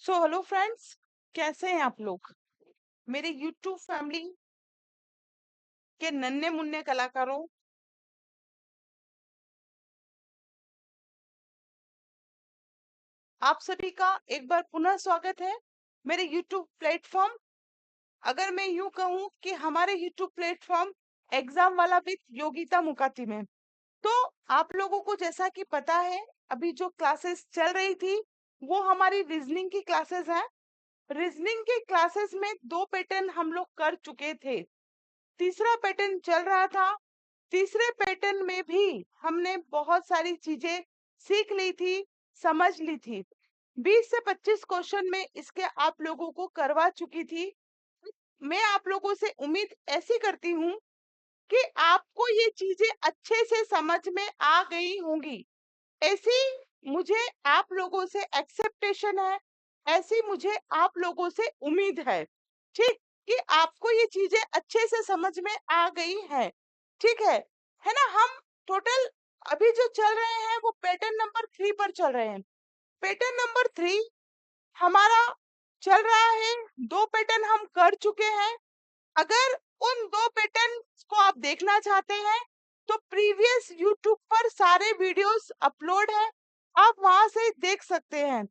Hello friends, कैसे हैं आप लोग? मेरे यूट्यूब फैमिली के नन्हे मुन्ने कलाकारों, आप सभी का एक बार पुनः स्वागत है मेरे यूट्यूब प्लेटफॉर्म। अगर मैं यूं कहूं कि हमारे यूट्यूब प्लेटफॉर्म एग्जाम वाला विद योगिता मुकाती में, तो आप लोगों को जैसा कि पता है, अभी जो क्लासेस चल रही थी वो हमारी रीजनिंग की क्लासेस हैं। रीजनिंग की क्लासेस में दो पैटर्न हम लोग कर चुके थे, तीसरा पैटर्न चल रहा था। तीसरे पैटर्न में भी हमने बहुत सारी चीजें सीख ली थी, समझ ली थी। 20 से 25 क्वेश्चन में इसके आप लोगों को करवा चुकी थी। मैं आप लोगों से उम्मीद ऐसी करती हूँ कि आपको ये चीजें अच्छे से समझ में आ गई होंगी। ऐसी मुझे आप लोगों से एक्सेप्टेशन है, ऐसी मुझे आप लोगों से उम्मीद है, ठीक, कि आपको ये चीजें अच्छे से समझ में आ गई है। ठीक है ना? हम टोटल अभी जो चल रहे हैं वो पैटर्न नंबर 3 पर चल रहे हैं। पैटर्न नंबर 3 हमारा चल रहा है। दो पैटर्न हम कर चुके हैं। अगर उन दो पैटर्न को आप देखना चाहते हैं तो प्रीवियस यूट्यूब पर सारे वीडियोस अपलोड है, आप वहां से देख सकते हैं।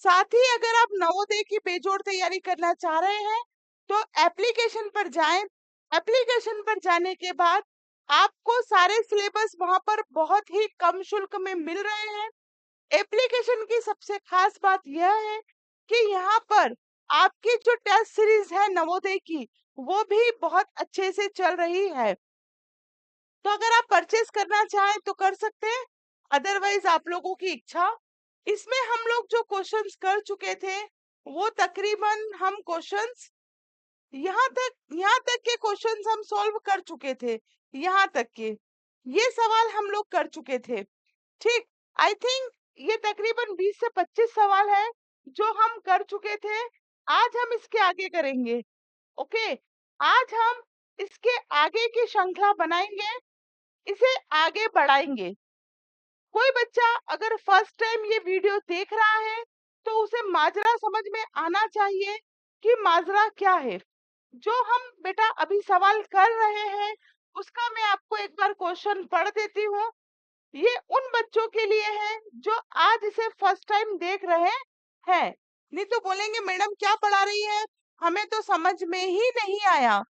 साथ ही अगर आप नवोदय की बेजोड़ तैयारी करना चाह रहे हैं तो एप्लीकेशन पर जाएं। एप्लीकेशन पर जाने के बाद आपको सारे सिलेबस वहां पर बहुत ही कम शुल्क में मिल रहे हैं। एप्लीकेशन की सबसे खास बात यह है कि यहाँ पर आपकी जो टेस्ट सीरीज है नवोदय की, वो भी बहुत अच्छे से चल रही है। तो अगर आप परचेस करना चाहें तो कर सकते हैं, अदरवाइज आप लोगों की इच्छा। इसमें हम लोग जो क्वेश्चंस कर चुके थे वो तकरीबन हम क्वेश्चंस यहाँ तक के क्वेश्चंस हम सॉल्व कर चुके थे। यहाँ तक के ये सवाल हम लोग कर चुके थे। ठीक, आई थिंक ये तकरीबन 20 से 25 सवाल है जो हम कर चुके थे। आज हम इसके आगे करेंगे। ओके, आज हम इसके आगे की श्रृंखला बनाएंगे, इसे आगे बढ़ाएंगे। कोई बच्चा अगर फर्स्ट टाइम ये वीडियो देख रहा है तो उसे माजरा समझ में आना चाहिए कि माजरा क्या है। जो हम बेटा अभी सवाल कर रहे हैं उसका मैं आपको एक बार क्वेश्चन पढ़ देती हूँ। ये उन बच्चों के लिए है जो आज इसे फर्स्ट टाइम देख रहे हैं। नहीं तो बोलेंगे मैडम क्या पढ़ा रही है, हमें तो समझ में ही नहीं आया।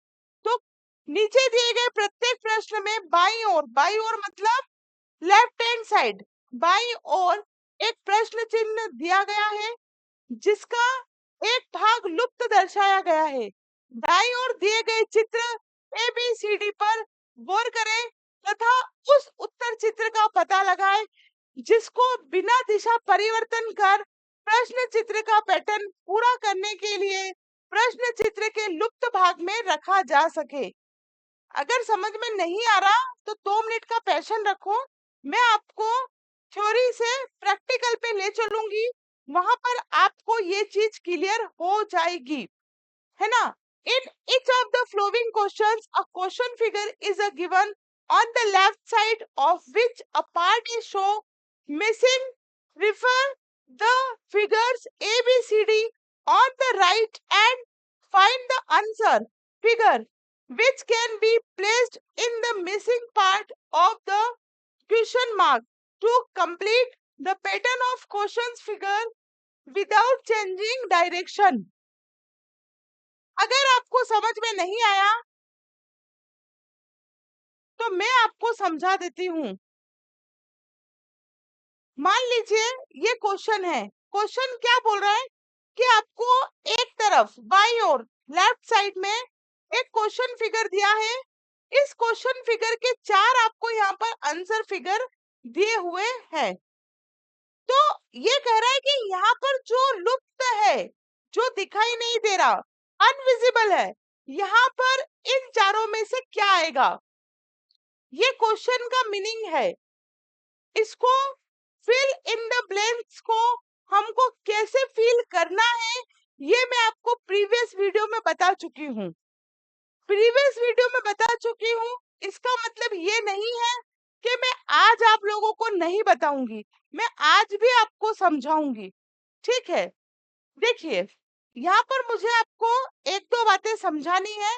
तो नीचे दिए गए प्रत्येक प्रश्न में बाई ओर मतलब लेफ्ट हैंड साइड, बाई ओर एक प्रश्न चिन्ह दिया गया है जिसका एक भाग लुप्त दर्शाया गया है। दाईं ओर दिए गए चित्र ए बी सी डी पर गौर करें तथा उस उत्तर चित्र का पता लगाएं जिसको बिना दिशा परिवर्तन कर प्रश्न चित्र का पैटर्न पूरा करने के लिए प्रश्न चित्र के लुप्त भाग में रखा जा सके। अगर समझ में नहीं आ रहा तो 2 मिनट का पैशन रखो, मैं आपको थ्योरी से प्रैक्टिकल पे ले चलूंगी, वहां पर आपको ये चीज क्लियर हो जाएगी, है ना? In each of the following questions, a question figure is a given on the left side of which a part is shown missing. Refer the figures A, B, C, D on the right and find the answer figure which can be placed in the missing part of the question mark to complete the pattern of questions figure without changing direction. अगर आपको समझ में नहीं आया तो मैं आपको समझा देती हूँ। मान लीजिए ये क्वेश्चन है। क्वेश्चन क्या बोल रहा है कि आपको एक तरफ बाई ओर लेफ्ट साइड में एक क्वेश्चन फिगर दिया है। इस क्वेश्चन फिगर के 4 आपको यहाँ पर आंसर फिगर दिए हुए हैं। तो ये कह रहा है कि यहाँ पर जो लुप्त है, जो दिखाई नहीं दे रहा, अनविजिबल है, यहाँ पर इन चारों में से क्या आएगा? ये क्वेश्चन का मीनिंग है। इसको फिल इन द ब्लैंक्स को हमको कैसे फिल करना है ये मैं आपको प्रीवियस वीडियो में बता चुकी हूँ। इसका मतलब ये नहीं है कि मैं आज आप लोगों को नहीं बताऊंगी, मैं आज भी आपको समझाऊंगी। ठीक है, देखिए, यहाँ पर मुझे आपको एक दो बातें समझानी है।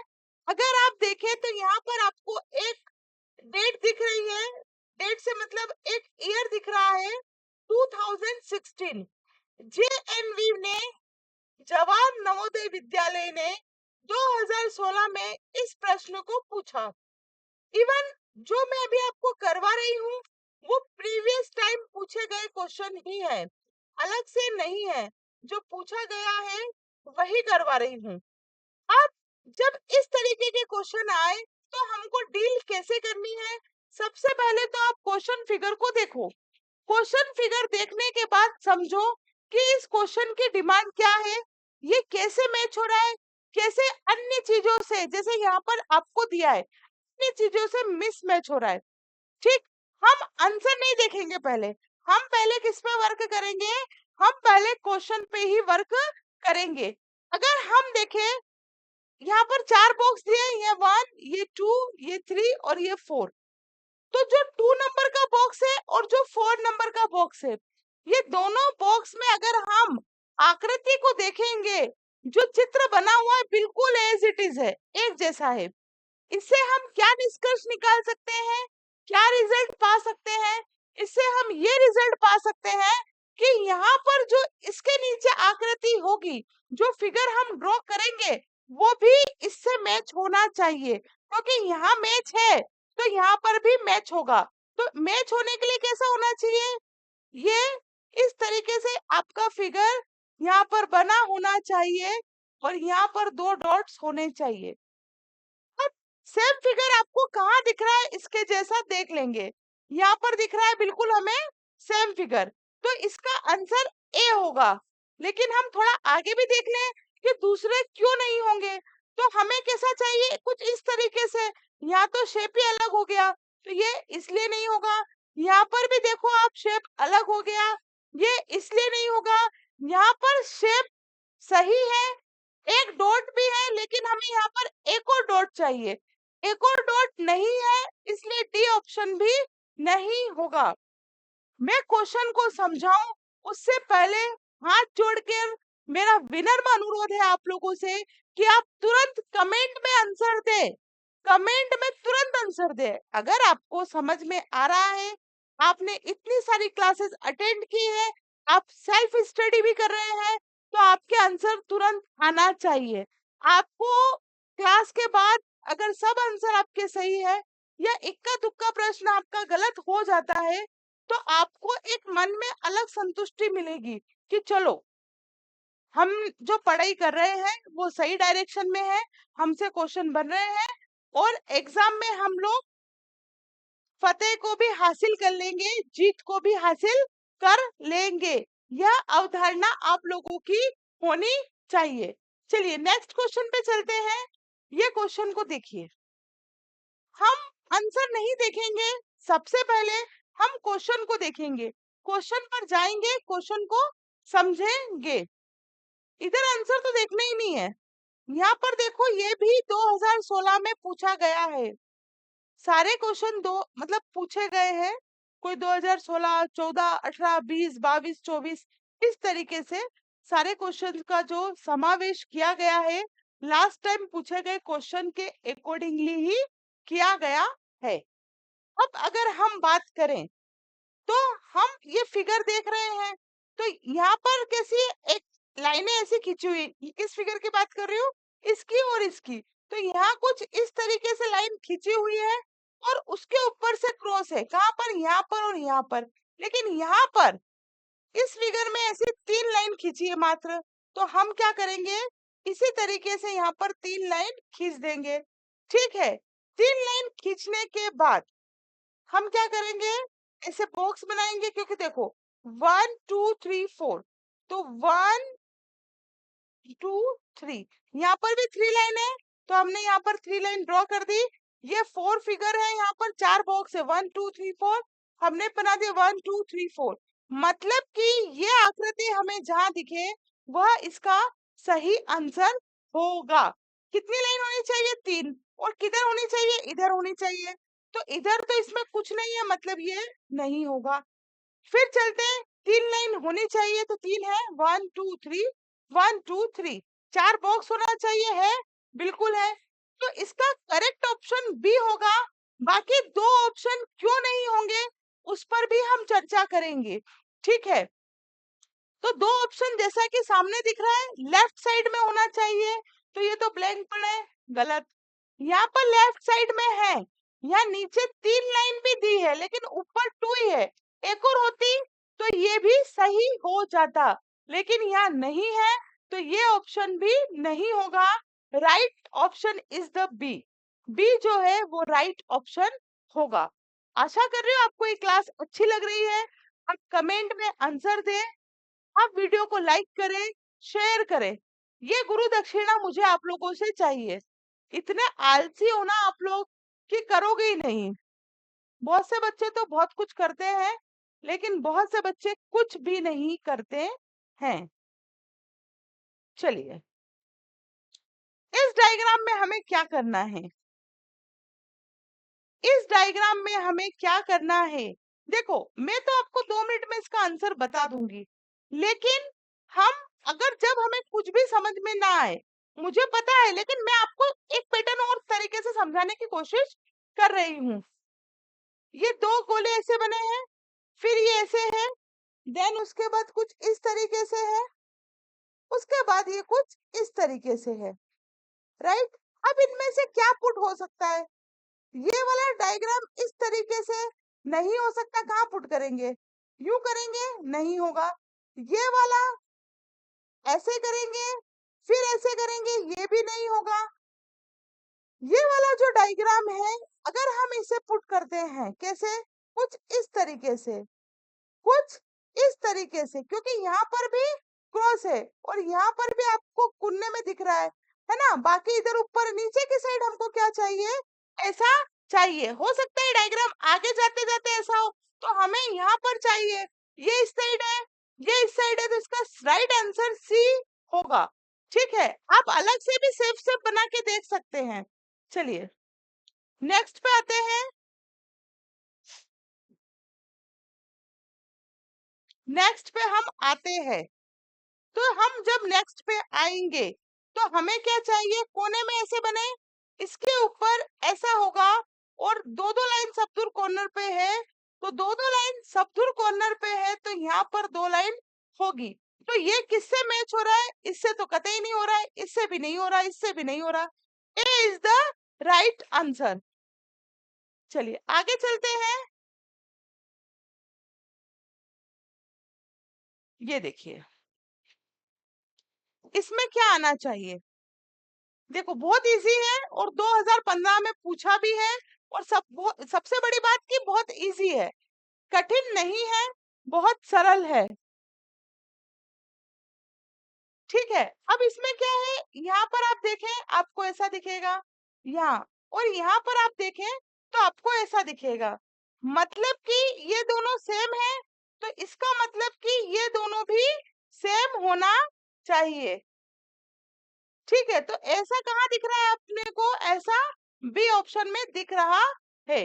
अगर आप देखें तो यहाँ पर आपको एक डेट दिख रही है, डेट से मतलब एक ईयर दिख रहा है 2016। जेएनवी ने, जवाहर नवोदय विद्यालय ने 2016 में इस प्रश्न को पूछा। इवन जो मैं अभी आपको करवा रही हूँ वो प्रीवियस टाइम पूछे गए क्वेश्चन ही है, अलग से नहीं है। जो पूछा गया है वही करवा रही हूँ। अब जब इस तरीके के क्वेश्चन आए तो हमको डील कैसे करनी है? सबसे पहले तो आप क्वेश्चन फिगर को देखो। क्वेश्चन फिगर देखने के बाद समझो कि इस क्वेश्चन की डिमांड क्या है, ये कैसे मैच हो रहा है, कैसे अन्य चीजों से, जैसे यहाँ पर आपको दिया है, अन्य चीजों से मिसमैच हो रहा है। ठीक, हम आंसर नहीं देखेंगे पहले, हम पहले किस पे वर्क करेंगे? हम पहले क्वेश्चन पे ही वर्क करेंगे। अगर हम देखें, यहाँ पर चार बॉक्स दिए, ये 1, ये 2, ये 3 और ये 4। तो जो 2 नंबर का बॉक्स है और जो 4 नंबर का बॉक्स है, ये दोनों बॉक्स में अगर हम आकृति को देखेंगे, जो चित्र बना हुआ है बिल्कुल एज इट इज है, एक जैसा है। इससे हम क्या निष्कर्ष निकाल सकते हैं, क्या रिजल्ट पा सकते हैं? इससे हम ये रिजल्ट पा सकते हैं कि यहाँ पर जो इसके नीचे आकृति होगी, जो फिगर हम ड्रॉ करेंगे, वो भी इससे मैच होना चाहिए, क्योंकि यहाँ मैच है तो यहाँ पर भी मैच होगा। तो मैच होने के लिए कैसा होना चाहिए? ये इस तरीके से आपका फिगर यहाँ पर बना होना चाहिए और यहाँ पर दो डॉट्स होने चाहिए। अब सेम फिगर आपको कहाँ दिख रहा है, इसके जैसा देख लेंगे। यहाँ पर दिख रहा है बिल्कुल हमें सेम फिगर, तो इसका आंसर ए होगा। लेकिन हम थोड़ा आगे भी देख लें कि दूसरे क्यों नहीं होंगे। तो हमें कैसा चाहिए, कुछ इस तरीके से। यहाँ तो शेप ही अलग हो गया, तो ये इसलिए नहीं होगा। यहाँ पर भी देखो आप, शेप अलग हो गया, ये इसलिए नहीं होगा। यहाँ पर शेप सही है, एक डॉट भी है, लेकिन हमें यहाँ पर एक और डॉट चाहिए, एक और डॉट नहीं है, इसलिए डी ऑप्शन भी नहीं होगा। मैं क्वेश्चन को समझाऊं उससे पहले हाथ जोड़कर मेरा विनम्र अनुरोध है आप लोगों से कि आप तुरंत कमेंट में आंसर दे, कमेंट में तुरंत आंसर दे। अगर आपको समझ में आ रहा है, आपने इतनी सारी क्लासेस अटेंड की है, आप सेल्फ स्टडी भी कर रहे हैं, तो आपके आंसर तुरंत आना चाहिए। आपको क्लास के बाद अगर सब आंसर आपके सही है या इक्का दुक्का प्रश्न आपका गलत हो जाता है, तो आपको एक मन में अलग संतुष्टि मिलेगी कि चलो, हम जो पढ़ाई कर रहे हैं वो सही डायरेक्शन में है, हमसे क्वेश्चन बन रहे हैं और एग्जाम में हम लोग फतेह को भी हासिल कर लेंगे, जीत को भी हासिल कर लेंगे। यह अवधारणा आप लोगों की होनी चाहिए। चलिए नेक्स्ट क्वेश्चन पे चलते हैं। ये क्वेश्चन को देखिए, हम आंसर नहीं देखेंगे, सबसे पहले हम क्वेश्चन को देखेंगे, क्वेश्चन पर जाएंगे, क्वेश्चन को समझेंगे। इधर आंसर तो देखना ही नहीं है। यहाँ पर देखो, ये भी 2016 में पूछा गया है। सारे क्वेश्चन दो मतलब पूछे गए हैं, कोई 2016, 14, 18, 20, 22, 24, इस तरीके से सारे क्वेश्चन का जो समावेश किया गया है, लास्ट टाइम पूछे गए क्वेश्चन के अकॉर्डिंगली ही किया गया है। अब अगर हम बात करें तो हम ये फिगर देख रहे हैं, तो यहाँ पर कैसी एक लाइनें ऐसी खींची हुई, किस फिगर की बात कर रही हूँ, इसकी और इसकी। तो यहाँ कुछ इस तरीके से लाइन खींची हुई है और उसके ऊपर से क्रॉस है, कहाँ पर, यहाँ पर और यहाँ पर। लेकिन यहाँ पर इस फिगर में ऐसी 3 लाइन खींची है मात्र, तो हम क्या करेंगे, इसी तरीके से यहाँ पर 3 लाइन खींच देंगे। ठीक है, 3 लाइन खींचने के बाद हम क्या करेंगे, ऐसे बॉक्स बनाएंगे, क्योंकि देखो 1 2 3 4, तो 1 2 3, यहाँ पर भी 3 लाइन है, तो हमने यहाँ पर 3 लाइन ड्रॉ कर दी। ये 4 फिगर है, यहाँ पर 4 बॉक्स है, 1 2 3 4, हमने बना दिया 1 2 3 4। मतलब कि ये आकृति हमें जहां दिखे वह इसका सही आंसर होगा। कितनी लाइन होनी चाहिए, 3, और किधर होनी चाहिए, इधर होनी चाहिए। तो इधर तो इसमें कुछ नहीं है, मतलब ये नहीं होगा। फिर चलते हैं, 3 लाइन होनी चाहिए, तो 3 है, 1 2 3, 1 2 3 4 बॉक्स होना चाहिए, है? बिल्कुल है। तो इसका करेक्ट ऑप्शन बी होगा। बाकी दो ऑप्शन क्यों नहीं होंगे उस पर भी हम चर्चा करेंगे, ठीक है? तो दो ऑप्शन जैसा कि सामने दिख रहा है, लेफ्ट साइड में होना चाहिए, तो ये तो ब्लैंक पड़ा है, गलत। यहाँ पर लेफ्ट साइड में है, यहाँ नीचे 3 लाइन भी दी है लेकिन ऊपर 2 ही है, एक और होती तो ये भी सही हो जाता, लेकिन यहाँ नहीं है, तो ये ऑप्शन भी नहीं होगा। Right option is the B. B जो है वो राइट ऑप्शन होगा। आशा कर रही हूँ आपको ये क्लास अच्छी लग रही है। आप कमेंट में आंसर दें, आप वीडियो को लाइक करें, शेयर करें। ये गुरु दक्षिणा मुझे आप लोगों से चाहिए। इतने आलसी हो ना आप लोग कि करोगे ही नहीं। बहुत से बच्चे तो बहुत कुछ करते हैं, लेकिन बहुत से बच्चे कुछ भी नहीं करते हैं। चलिए, इस डायग्राम में हमें क्या करना है? इस डायग्राम में हमें क्या करना है? देखो, मैं तो आपको 2 मिनट में इसका आंसर बता दूंगी, लेकिन हम अगर जब हमें कुछ भी समझ में ना आए, मुझे पता है, लेकिन मैं आपको एक पैटर्न और तरीके से समझाने की कोशिश कर रही हूँ। ये दो गोले ऐसे बने हैं, फिर ये ऐसे है, देन उसके बाद कुछ इस तरीके से है, उसके बाद ये कुछ इस तरीके से है, राइट? अब इनमें से क्या पुट हो सकता है? ये वाला डायग्राम इस तरीके से नहीं हो सकता, कहाँ पुट करेंगे? यूं करेंगे, नहीं होगा। ये वाला ऐसे करेंगे, फिर ऐसे करेंगे, ये भी नहीं होगा। ये वाला जो डायग्राम है, अगर हम इसे पुट करते हैं, कैसे? कुछ इस तरीके से, कुछ इस तरीके से, क्योंकि यहाँ पर भी क्रॉस है और यहाँ पर भी आपको कोने में दिख रहा है ना? बाकी इधर ऊपर नीचे की साइड हमको क्या चाहिए? ऐसा चाहिए। हो सकता है डायग्राम आगे जाते जाते ऐसा हो, तो हमें यहाँ पर चाहिए, ये इस साइड है, ये इस साइड है, तो इसका राइट आंसर सी होगा, ठीक है? आप अलग से भी सेफ सेफ बना के देख सकते हैं। चलिए, नेक्स्ट पे आते हैं। नेक्स्ट पे हम आते हैं, तो हम जब नेक्स्ट पे आएंगे तो हमें क्या चाहिए? कोने में ऐसे बने, इसके ऊपर ऐसा होगा, और दो दो लाइन सबदूर कॉर्नर पे है, तो दो दो लाइन सबदूर कॉर्नर पे है, तो यहाँ पर 2 लाइन होगी। तो ये किससे मैच हो रहा है? इससे तो कतई नहीं हो रहा है, इससे भी नहीं हो रहा, इससे भी नहीं हो रहा। ए इज द राइट आंसर। चलिए आगे चलते हैं। ये देखिए, इसमें क्या आना चाहिए? देखो, बहुत इजी है और 2015 में पूछा भी है, और सबसे बड़ी बात की बहुत इजी है, कठिन नहीं है, बहुत सरल है, ठीक है? अब इसमें क्या है, यहाँ पर आप देखें, आपको ऐसा दिखेगा यहाँ, और यहाँ पर आप देखें तो आपको ऐसा दिखेगा, मतलब कि ये दोनों सेम है, तो इसका मतलब कि ये दोनों भी सेम होना चाहिए, ठीक है? तो ऐसा कहाँ दिख रहा है अपने को? ऐसा बी ऑप्शन में दिख रहा है।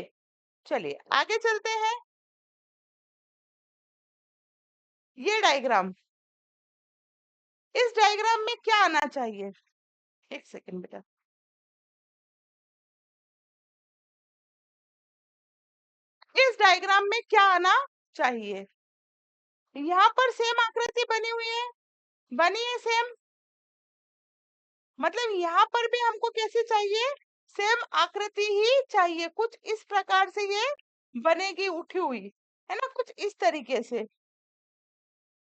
चलिए आगे चलते हैं। ये डायग्राम, इस डायग्राम में क्या आना चाहिए? एक सेकंड बेटा। इस डायग्राम में क्या आना चाहिए? यहाँ पर सेम आकृति बनी हुई है, बनी है सेम, मतलब यहाँ पर भी हमको कैसी चाहिए? सेम आकृति ही चाहिए, कुछ इस प्रकार से ये बनेगी, उठी हुई, है ना, कुछ इस तरीके से।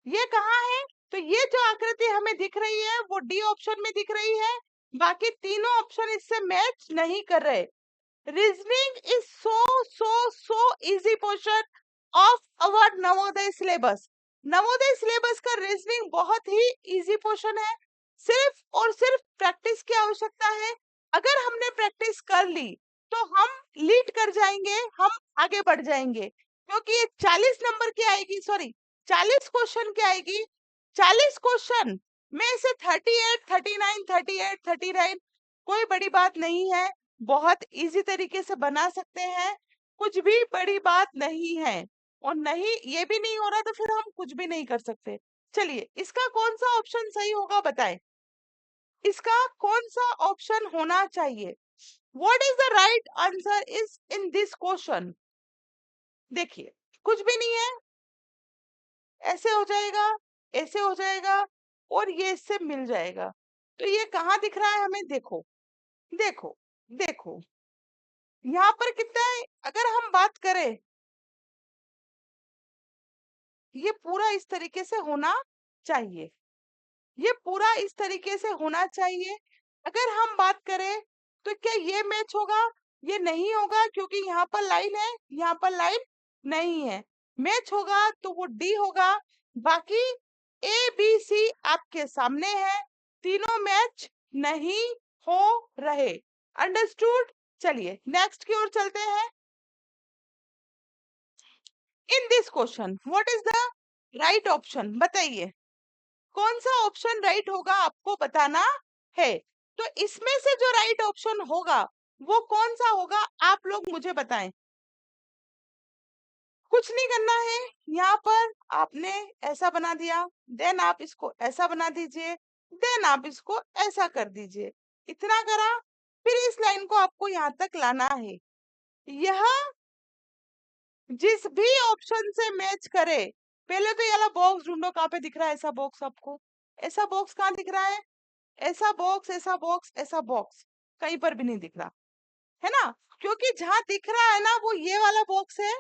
ये कहाँ है? तो ये जो आकृति हमें दिख रही है वो डी ऑप्शन में दिख रही है, बाकी तीनों ऑप्शन इससे मैच नहीं कर रहे। Reasoning is so easy portion of our Navodaya syllabus. Navodaya syllabus का रीजनिंग बहुत ही इजी पोर्शन है, सिर्फ और सिर्फ प्रैक्टिस की आवश्यकता है। अगर हमने प्रैक्टिस कर ली तो हम लीड कर जाएंगे, हम आगे बढ़ जाएंगे, क्योंकि ये 40 नंबर की आएगी, सॉरी 40 क्वेश्चन की आएगी। 40 क्वेश्चन में से 38, 39, 38, 39 कोई बड़ी बात नहीं है, बहुत इजी तरीके से बना सकते हैं, कुछ भी बड़ी बात नहीं है, और नहीं ये भी नहीं हो रहा तो फिर हम कुछ भी नहीं कर सकते। चलिए इसका कौन सा ऑप्शन सही होगा बताएं, इसका कौन सा ऑप्शन होना चाहिए? What is the right answer is in this question? देखिए कुछ भी नहीं है, ऐसे हो जाएगा, ऐसे हो जाएगा और ये इससे मिल जाएगा। तो ये कहाँ दिख रहा है हमें? देखो देखो देखो, यहाँ पर कितना है? अगर हम बात करें, ये पूरा इस तरीके से होना चाहिए, ये पूरा इस तरीके से होना चाहिए। अगर हम बात करें तो क्या ये मैच होगा? ये नहीं होगा क्योंकि यहाँ पर लाइन है, यहाँ पर लाइन नहीं है। मैच होगा तो वो डी होगा। बाकी ए बी सी आपके सामने है, तीनों मैच नहीं हो रहे। अंडरस्टूड? चलिए नेक्स्ट की ओर चलते हैं। In this question what is the right option? बताइए कौन सा ऑप्शन राइट होगा, आपको बताना है। तो इसमें से जो राइट ऑप्शन होगा वो कौन सा होगा, आप लोग मुझे बताएं। कुछ नहीं करना है, यहाँ पर आपने ऐसा बना दिया, देन आप इसको ऐसा बना दीजिए, देन आप इसको ऐसा कर दीजिए। इतना करा, फिर इस लाइन को आपको यहाँ तक लाना है। यह जिस भी ऑप्शन से मैच करे, पहले तो ये वाला बॉक्स ढूंढो, कहाँ पे दिख रहा है ऐसा बॉक्स आपको? ऐसा बॉक्स कहाँ दिख रहा है? ऐसा बॉक्स, ऐसा बॉक्स, ऐसा बॉक्स कहीं पर भी नहीं दिख रहा है ना, क्योंकि जहां दिख रहा है ना वो ये वाला बॉक्स है।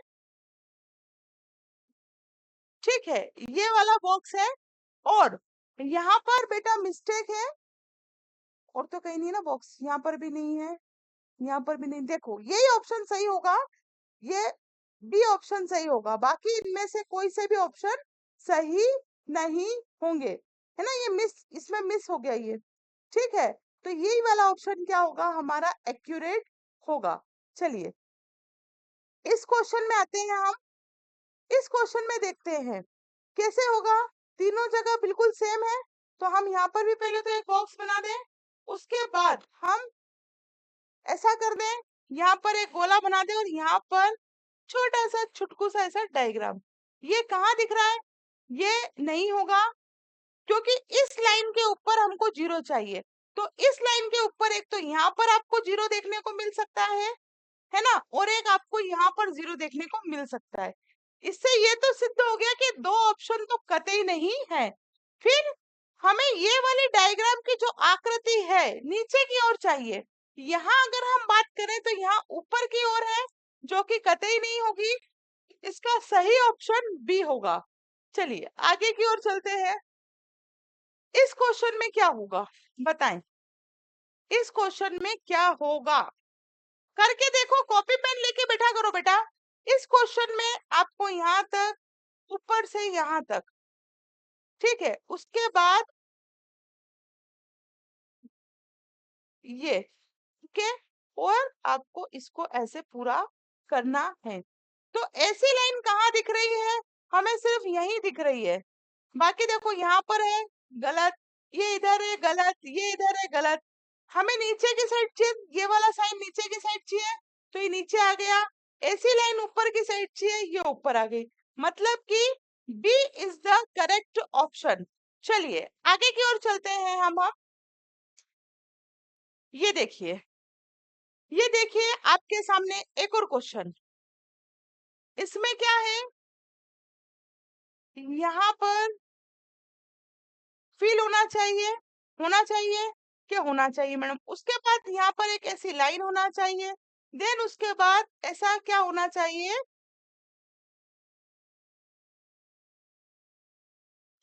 ठीक है, ये वाला बॉक्स है। और यहाँ पर बेटा मिस्टेक है, और तो कहीं नहीं ना बॉक्स, यहाँ पर भी नहीं है, यहाँ पर भी नहीं। देखो यही ऑप्शन सही होगा, ये बी ऑप्शन सही होगा, बाकी इनमें से कोई से भी ऑप्शन सही नहीं होंगे, है ना। ये मिस, इसमें मिस हो गया ये। ठीक है, तो यही वाला ऑप्शन क्या होगा हमारा, एक्यूरेट होगा। चलिए इस क्वेश्चन में आते हैं हम। इस क्वेश्चन में देखते हैं कैसे होगा। तीनों जगह बिल्कुल सेम है, तो हम यहाँ पर भी पहले तो एक बॉक्स बना दें, उसके बाद हम ऐसा कर दें, यहाँ पर एक गोला बना दें और यहाँ पर छोटा सा छुटकू सा ऐसा डायग्राम। ये कहाँ दिख रहा है? ये नहीं होगा क्योंकि इस लाइन के ऊपर हमको जीरो चाहिए। तो इस लाइन के ऊपर एक तो यहाँ पर आपको जीरो देखने को मिल सकता है ना, और एक आपको यहाँ पर जीरो देखने को मिल सकता है। इससे ये तो सिद्ध हो गया कि दो ऑप्शन तो कतई नहीं है। फिर हमें ये वाली डायग्राम की जो आकृति है नीचे की ओर चाहिए। यहाँ अगर हम बात करें तो यहाँ ऊपर की ओर है, जो कि कतई नहीं होगी। इसका सही ऑप्शन बी होगा। चलिए आगे की ओर चलते हैं। इस क्वेश्चन में क्या होगा बताएं, इस क्वेश्चन में क्या होगा? करके देखो, कॉपी पेन लेके बैठा करो बेटा। इस क्वेश्चन में आपको यहाँ तक, ऊपर से यहाँ तक, ठीक है, उसके बाद ये, ठीक है, और आपको इसको ऐसे पूरा करना है। तो ऐसी लाइन कहाँ दिख रही है? हमें सिर्फ यही दिख रही है। बाकी देखो यहाँ पर है गलत, ये इधर है गलत, ये इधर है गलत। हमें नीचे की साइड चाहिए, ये वाला साइन नीचे की साइड चाहिए, तो ये नीचे आ गया। ऐसी लाइन ऊपर की साइड चाहिए, ये ऊपर आ गई। मतलब कि B is the correct option. चलिए आगे की ओर चलते हैं हम। ये देखिए, ये देखिए आपके सामने एक और क्वेश्चन। इसमें क्या है, यहाँ पर फील होना चाहिए, क्या होना चाहिए मैडम? उसके बाद यहाँ पर एक ऐसी लाइन होना चाहिए, देन उसके बाद ऐसा क्या होना चाहिए,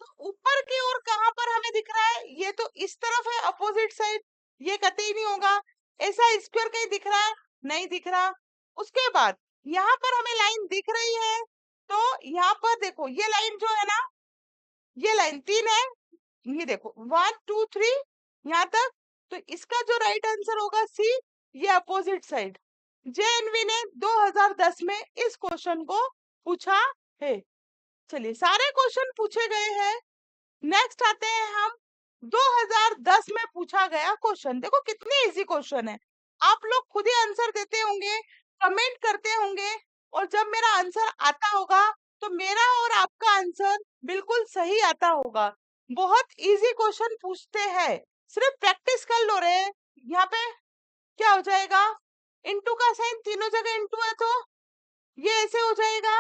तो ऊपर की ओर कहाँ पर हमें दिख रहा है? ये तो इस तरफ है अपोजिट साइड, ये कतई नहीं होगा। ऐसा स्क्वायर कहीं दिख रहा है? नहीं दिख रहा। उसके बाद यहाँ पर हमें लाइन दिख रही है, तो यहाँ पर देखो ये लाइन जो है ना, ये लाइन तीन है, ये देखो 1 2 3 यहाँ तक। तो इसका जो राइट आंसर होगा सी, ये अपोजिट साइड। जेएनवी ने 2010 में इस क्वेश्चन को पूछा है। चलिए सारे क्वेश्चन पूछे गए हैं। नेक्स्ट आते हैं हम 2010 में पूछा गया क्वेश्चन। देखो कितने इजी क्वेश्चन है, आप लोग खुद ही आंसर देते होंगे, कमेंट करते होंगे, और जब मेरा आंसर आता होगा तो मेरा और आपका आंसर बिल्कुल सही आता होगा। बहुत इजी क्वेश्चन पूछते हैं, सिर्फ प्रैक्टिस कर लो रे। यहाँ पे क्या हो जाएगा, इंटू का साइन तीनों जगह इंटू है, तो ये ऐसे हो जाएगा।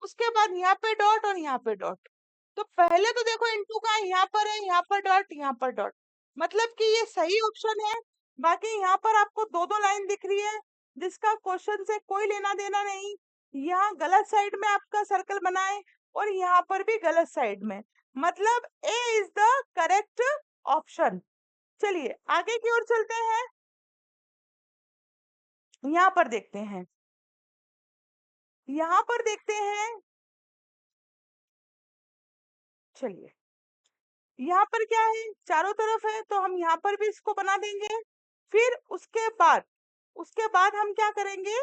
उसके बाद यहाँ पे डॉट और यहाँ पे डॉट। तो पहले तो देखो इंटू का यहाँ पर है, यहाँ पर डॉट, यहाँ पर डॉट, मतलब कि ये सही ऑप्शन है। बाकी यहाँ पर आपको दो दो लाइन दिख रही है जिसका क्वेश्चन से कोई लेना देना नहीं। यहाँ गलत साइड में आपका सर्कल बनाए और यहाँ पर भी गलत साइड में, मतलब ए इज द करेक्ट ऑप्शन। चलिए आगे की ओर चलते हैं, यहाँ पर देखते हैं, यहाँ पर देखते हैं। चलिए यहाँ पर क्या है, चारों तरफ है, तो हम यहाँ पर भी इसको बना देंगे। फिर उसके बाद हम क्या करेंगे,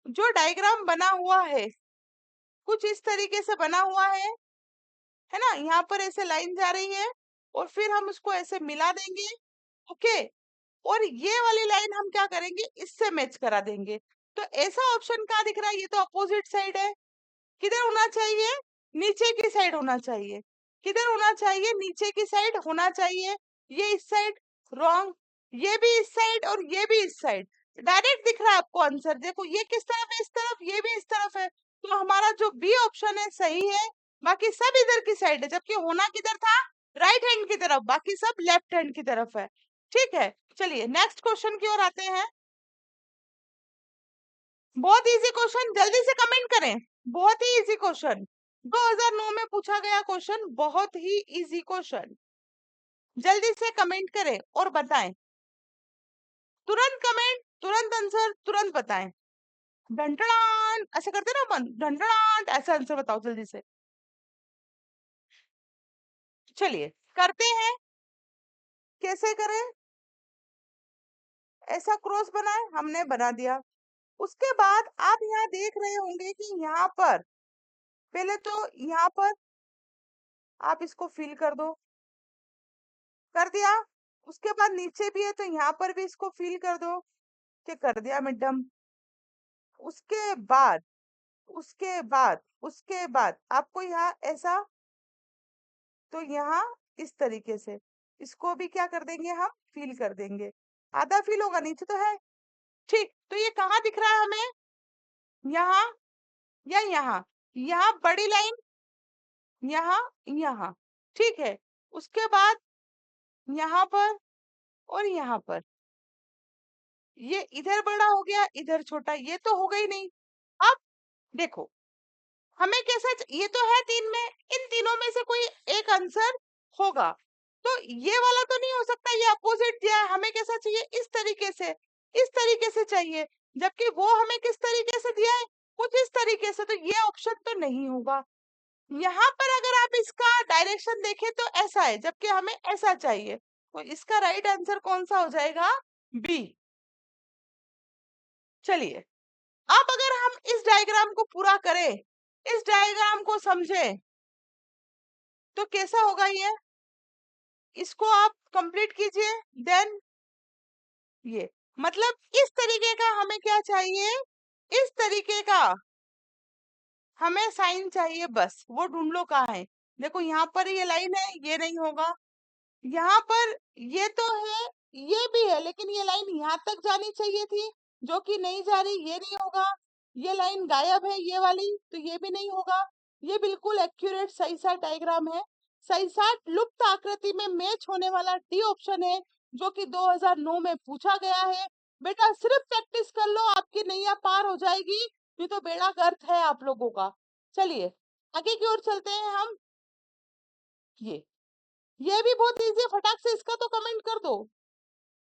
जो डायग्राम बना हुआ है कुछ इस तरीके से बना हुआ है ना, यहाँ पर ऐसे लाइन जा रही है और फिर हम उसको ऐसे मिला देंगे। ओके, और ये वाली लाइन हम क्या करेंगे, इससे मैच करा देंगे। तो ऐसा ऑप्शन कहाँ दिख रहा है, ये तो अपोजिट साइड है। किधर होना चाहिए, नीचे की साइड होना चाहिए। किधर होना चाहिए, नीचे की साइड होना चाहिए। ये इस साइड, रॉन्ग। ये भी इस साइड और ये भी इस साइड। डायरेक्ट दिख रहा है आपको आंसर, देखो ये किस तरफ है, इस तरफ, ये भी इस तरफ है। तो हमारा जो बी ऑप्शन है सही है। बाकी सब इधर की साइड है, जबकि होना किधर था, राइट हैंड की तरफ, बाकी सब लेफ्ट हैंड की तरफ है। ठीक है, चलिए नेक्स्ट क्वेश्चन की ओर आते हैं। बहुत इजी क्वेश्चन, जल्दी से कमेंट करें। बहुत ही इजी क्वेश्चन, 2009 में पूछा गया क्वेश्चन, बहुत ही इजी क्वेश्चन। जल्दी से कमेंट करें और बताएं, तुरंत कमेंट, तुरंत आंसर, तुरंत बताएं। ढंढड़ान ऐसे करते ना अपन, ढंढड़ान ऐसा आंसर बताओ जल्दी से। चलिए करते हैं, कैसे करें, ऐसा क्रॉस बनाए, हमने बना दिया। उसके बाद आप यहाँ देख रहे होंगे कि यहाँ पर पहले तो यहाँ पर आप इसको फिल कर दो, कर दिया। उसके बाद नीचे भी है तो यहाँ पर भी इसको फिल कर दो, कि कर दिया मिडम। उसके बाद उसके बाद आपको यहाँ ऐसा, तो यहाँ इस तरीके से इसको भी क्या कर देंगे, हम फिल कर देंगे। आधा फिल होगा, नीचे तो है। ठीक, तो ये कहाँ दिख रहा है हमें, यहाँ या यहाँ, यहाँ बड़ी लाइन, यहाँ यहाँ। ठीक है, उसके बाद यहाँ पर और यहाँ पर, ये इधर बड़ा हो गया, इधर छोटा, ये तो होगा ही नहीं। अब देखो हमें कैसा ये तो है तीन में, इन तीनों में से कोई एक आंसर होगा। तो ये वाला तो नहीं हो सकता, ये अपोजिट दिया है, हमें कैसा चाहिए, इस तरीके से चाहिए। जबकि वो हमें किस तरीके से दिया है, कुछ इस तरीके से, तो ये ऑप्शन तो नहीं होगा। यहाँ पर अगर आप इसका डायरेक्शन देखें तो ऐसा है, जबकि हमें ऐसा चाहिए। तो इसका राइट आंसर कौन सा हो जाएगा, बी। चलिए अब अगर हम इस डायग्राम को पूरा करें, इस डायग्राम को समझें, तो कैसा होगा ये, इसको आप कंप्लीट कीजिए। देन ये मतलब इस तरीके का हमें क्या चाहिए, इस तरीके का हमें साइन चाहिए, बस वो ढूंढ लो कहाँ है। देखो यहाँ पर ये लाइन है, ये नहीं होगा। यहाँ पर ये तो है, ये भी है, लेकिन ये लाइन यहाँ तक जानी चाहिए थी, जो कि नहीं जा रही, ये नहीं होगा। ये लाइन गायब है, ये वाली, तो ये भी नहीं होगा। ये बिल्कुल एक्यूरेट सही सा डायग्राम है। सही सा लुप्त आकृति में मैच होने वाला डी ऑप्शन है, जो कि 2009 में पूछा गया है। बेटा सिर्फ प्रैक्टिस कर लो, आपकी नैया पार हो जाएगी, ये तो बेड़ा गर्क है आप लोगों का। चलिए आगे की ओर चलते हैं हम। ये भी बहुत इजी है, फटाक से इसका तो कमेंट कर दो।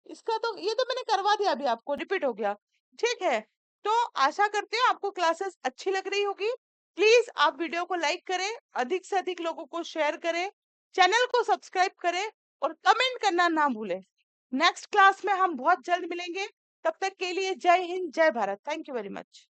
इसका तो ये तो मैंने करवा दिया, अभी आपको रिपीट हो गया। ठीक है, तो आशा करती हूँ आपको क्लासेस अच्छी लग रही होगी। प्लीज आप वीडियो को लाइक करें, अधिक से अधिक लोगों को शेयर करें, चैनल को सब्सक्राइब करें और कमेंट करना ना भूलें। नेक्स्ट क्लास में हम बहुत जल्द मिलेंगे, तब तक के लिए जय हिंद, जय Bharat. Thank you very much.